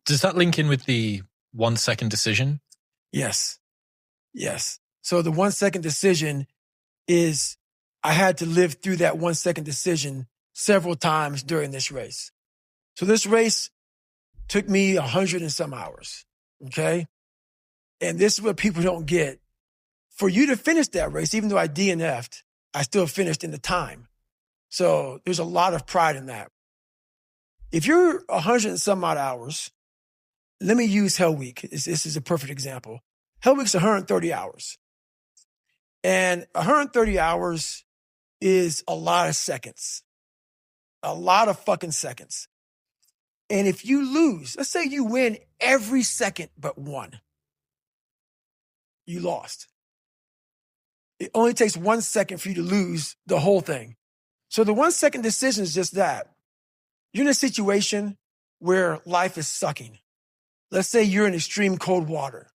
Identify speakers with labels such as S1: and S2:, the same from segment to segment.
S1: Does that link in with the 1 second decision?
S2: Yes. So the 1 second decision is I had to live through that 1 second decision several times during this race. So this race took me 100 and some hours. Okay. And this is what people don't get. For you to finish that race, even though I DNF'd, I still finished in the time. So there's a lot of pride in that. If you're 100 and some odd hours, let me use Hell Week. This is a perfect example. Hell Week's 130 hours. And 130 hours is a lot of seconds. A lot of fucking seconds. And if you lose, let's say you win every second but one, you lost. It only takes 1 second for you to lose the whole thing. So the 1 second decision is just that. You're in a situation where life is sucking. Let's say you're in extreme cold water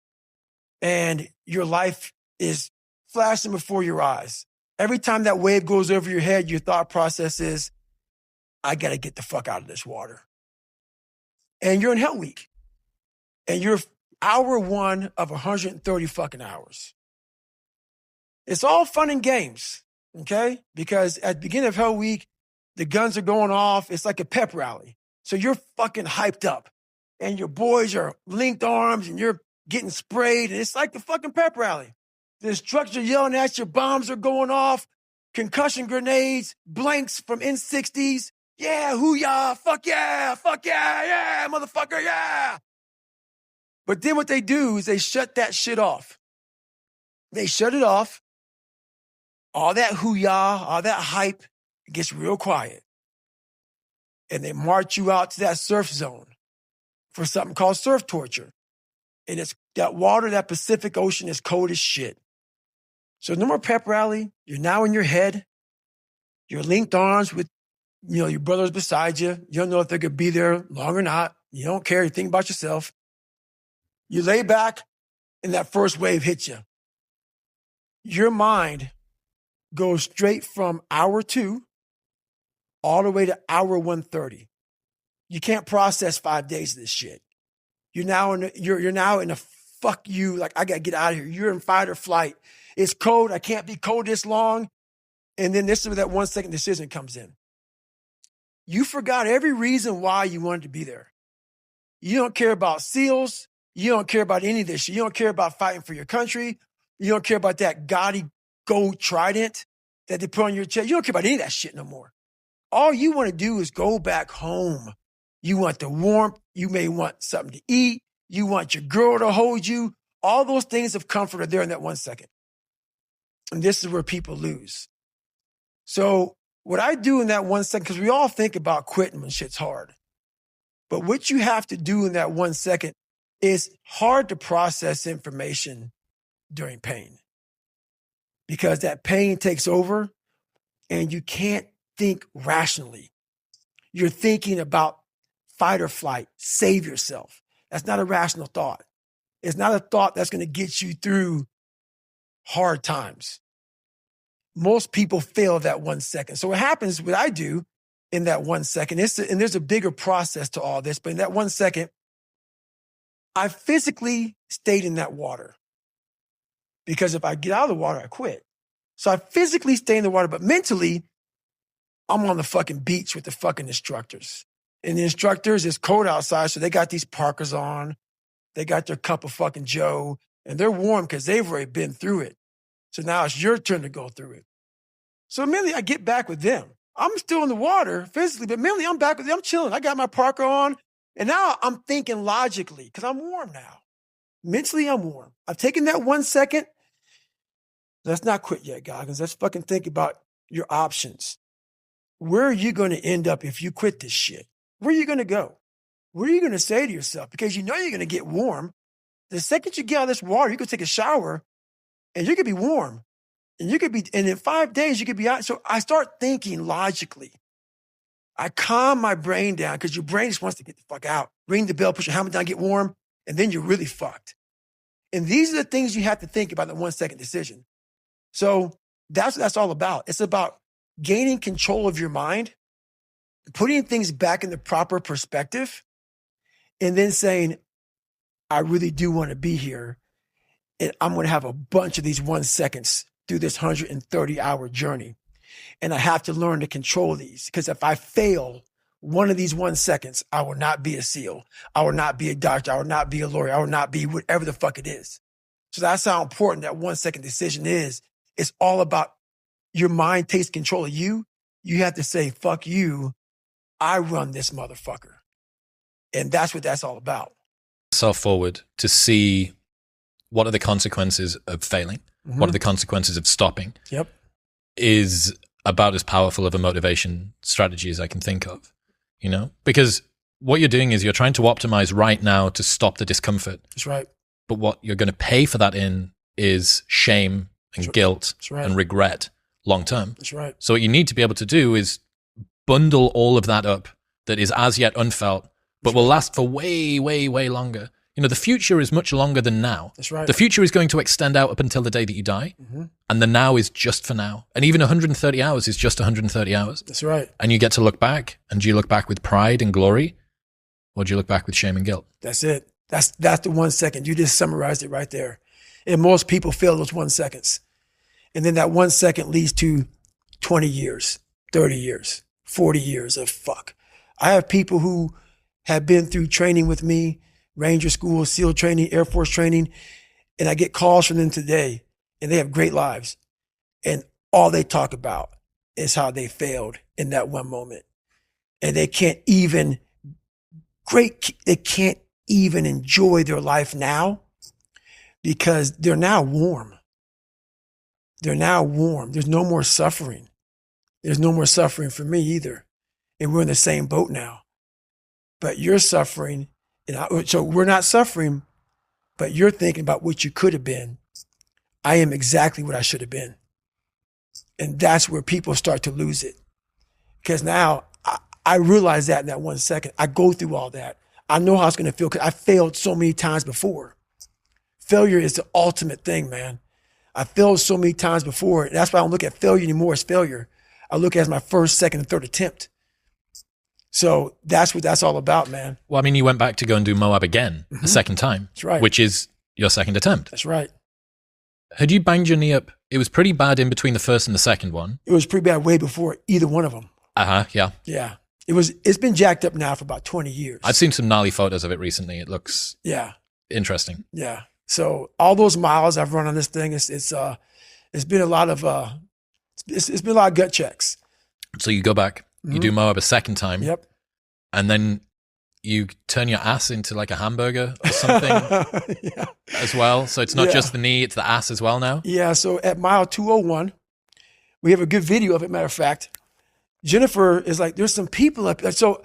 S2: and your life is flashing before your eyes. Every time that wave goes over your head, your thought process is, I got to get the fuck out of this water. And you're in Hell Week. And you're hour one of 130 fucking hours. It's all fun and games, okay? Because at the beginning of Hell Week, the guns are going off. It's like a pep rally. So you're fucking hyped up. And your boys are linked arms and you're getting sprayed. And it's like the fucking pep rally. The instructors are yelling at you. Bombs are going off. Concussion grenades. Blanks from N60s. Yeah, hoo-yah. Fuck yeah. Fuck yeah. Yeah, motherfucker. Yeah. But then what they do is they shut that shit off. They shut it off. All that hoo-yah, all that hype, it gets real quiet. And they march you out to that surf zone for something called surf torture. And it's that water, that Pacific Ocean is cold as shit. So no more pep rally. You're now in your head. You're linked arms with, your brothers beside you. You don't know if they're going to be there long or not. You don't care. You think about yourself. You lay back and that first wave hits you. Your mind goes straight from hour 2 all the way to hour 130. You can't process 5 days of this shit. You're now in a fuck you, like I gotta get out of here. You're in fight or flight. It's cold. I can't be cold this long. And then this is where that 1 second decision comes in. You forgot every reason why you wanted to be there. You don't care about SEALs. You don't care about any of this shit. You don't care about fighting for your country. You don't care about that gaudy gold trident that they put on your chest. You don't care about any of that shit no more. All you want to do is go back home. You want the warmth. You may want something to eat. You want your girl to hold you. All those things of comfort are there in that 1 second. And this is where people lose. So what I do in that 1 second, because we all think about quitting when shit's hard. But what you have to do in that 1 second is hard to process information during pain. Because that pain takes over and you can't think rationally. You're thinking about fight or flight, save yourself. That's not a rational thought. It's not a thought that's going to get you through hard times. Most people fail that 1 second. So what happens, what I do in that 1 second, and there's a bigger process to all this, but in that 1 second, I physically stayed in that water. Because if I get out of the water, I quit. So I physically stay in the water, but mentally, I'm on the fucking beach with the fucking instructors. And the instructors, it's cold outside, so they got these parkas on. They got their cup of fucking Joe, and they're warm because they've already been through it. So now it's your turn to go through it. So mentally, I get back with them. I'm still in the water physically, but mentally, I'm back with them. I'm chilling. I got my parka on, and now I'm thinking logically because I'm warm now. Mentally, I'm warm. I've taken that 1 second. Let's not quit yet, Goggins. Let's fucking think about your options. Where are you going to end up if you quit this shit? Where are you going to go? What are you going to say to yourself? Because you know you're going to get warm. The second you get out of this water, you can take a shower and you could be warm. And in 5 days, you could be out. So I start thinking logically. I calm my brain down because your brain just wants to get the fuck out. Ring the bell, put your helmet down, get warm, and then you're really fucked. And these are the things you have to think about in the 1 second decision. So that's what that's all about. It's about gaining control of your mind, putting things back in the proper perspective, and then saying, I really do want to be here. And I'm going to have a bunch of these 1 seconds through this 130-hour journey. And I have to learn to control these, because if I fail one of these 1 seconds, I will not be a SEAL. I will not be a doctor. I will not be a lawyer. I will not be whatever the fuck it is. So that's how important that 1 second decision is. It's all about your mind takes control of you. You have to say, fuck you. I run this motherfucker. And that's what that's all about.
S1: Self forward to see what are the consequences of failing, what are the consequences of stopping, is about as powerful of a motivation strategy as I can think of, you know? Because what you're doing is you're trying to optimize right now to stop the discomfort.
S2: That's right.
S1: But what you're going to pay for that in is shame and guilt and regret long term.
S2: That's right.
S1: So what you need to be able to do is bundle all of that up that is as yet unfelt, but will last for way, way, way longer. You know, the future is much longer than now.
S2: That's right.
S1: The future is going to extend out up until the day that you die. And the now is just for now. And even 130 hours is just 130 hours.
S2: That's right.
S1: And you get to look back. And do you look back with pride and glory? Or do you look back with shame and guilt?
S2: That's it. That's the 1 second. You just summarized it right there. And most people fail those 1 seconds. And then that 1 second leads to 20 years, 30 years, 40 years of fuck. I have people who have been through training with me, Ranger School, SEAL training, Air Force training, and I get calls from them today, and they have great lives. And all they talk about is how they failed in that one moment. And they can't even enjoy their life now because they're now warm. They're now warm. There's no more suffering. There's no more suffering for me either. And we're in the same boat now. But you're suffering. So we're not suffering, but you're thinking about what you could have been. I am exactly what I should have been. And that's where people start to lose it. Because now I realize that in that 1 second. I go through all that. I know how it's going to feel because I failed so many times before. Failure is the ultimate thing, man. I failed so many times before. And that's why I don't look at failure anymore as failure. I look at it as my first, second, and third attempt. So that's what that's all about, man.
S1: Well, I mean, you went back to go and do Moab again a second time.
S2: That's right.
S1: Which is your second attempt.
S2: That's right.
S1: Had you banged your knee up? It was pretty bad in between the first and the second one.
S2: It was pretty bad way before either one of them.
S1: Yeah.
S2: Yeah. It's been jacked up now for about 20 years.
S1: I've seen some gnarly photos of it recently. It looks interesting.
S2: Yeah. So all those miles I've run on this thing, it's been a lot of it's been a lot of gut checks.
S1: So you go back, you do Moab a second time.
S2: Yep.
S1: And then you turn your ass into like a hamburger or something as well. So it's not just the knee, it's the ass as well now. Yeah.
S2: So at mile 201, we have a good video of it. Matter of fact, Jennifer is like, there's some people up there. So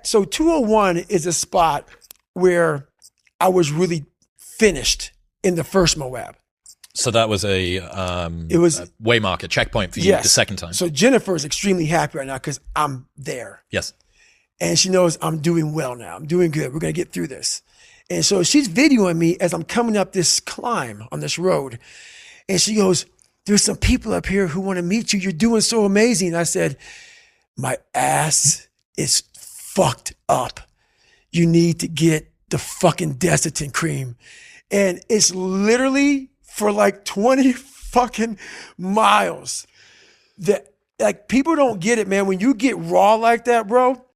S2: so 201 is a spot where I was really finished in the first Moab.
S1: So that was a way marker, checkpoint for you the second time.
S2: So Jennifer is extremely happy right now because I'm there.
S1: Yes.
S2: And she knows I'm doing well now. I'm doing good. We're going to get through this. And so she's videoing me as I'm coming up this climb on this road. And she goes, there's some people up here who want to meet you. You're doing so amazing. And I said, my ass is fucked up. You need to get the fucking Desitin cream. And it's literally for like 20 fucking miles. That, like, people don't get it, man. When you get raw like that, bro,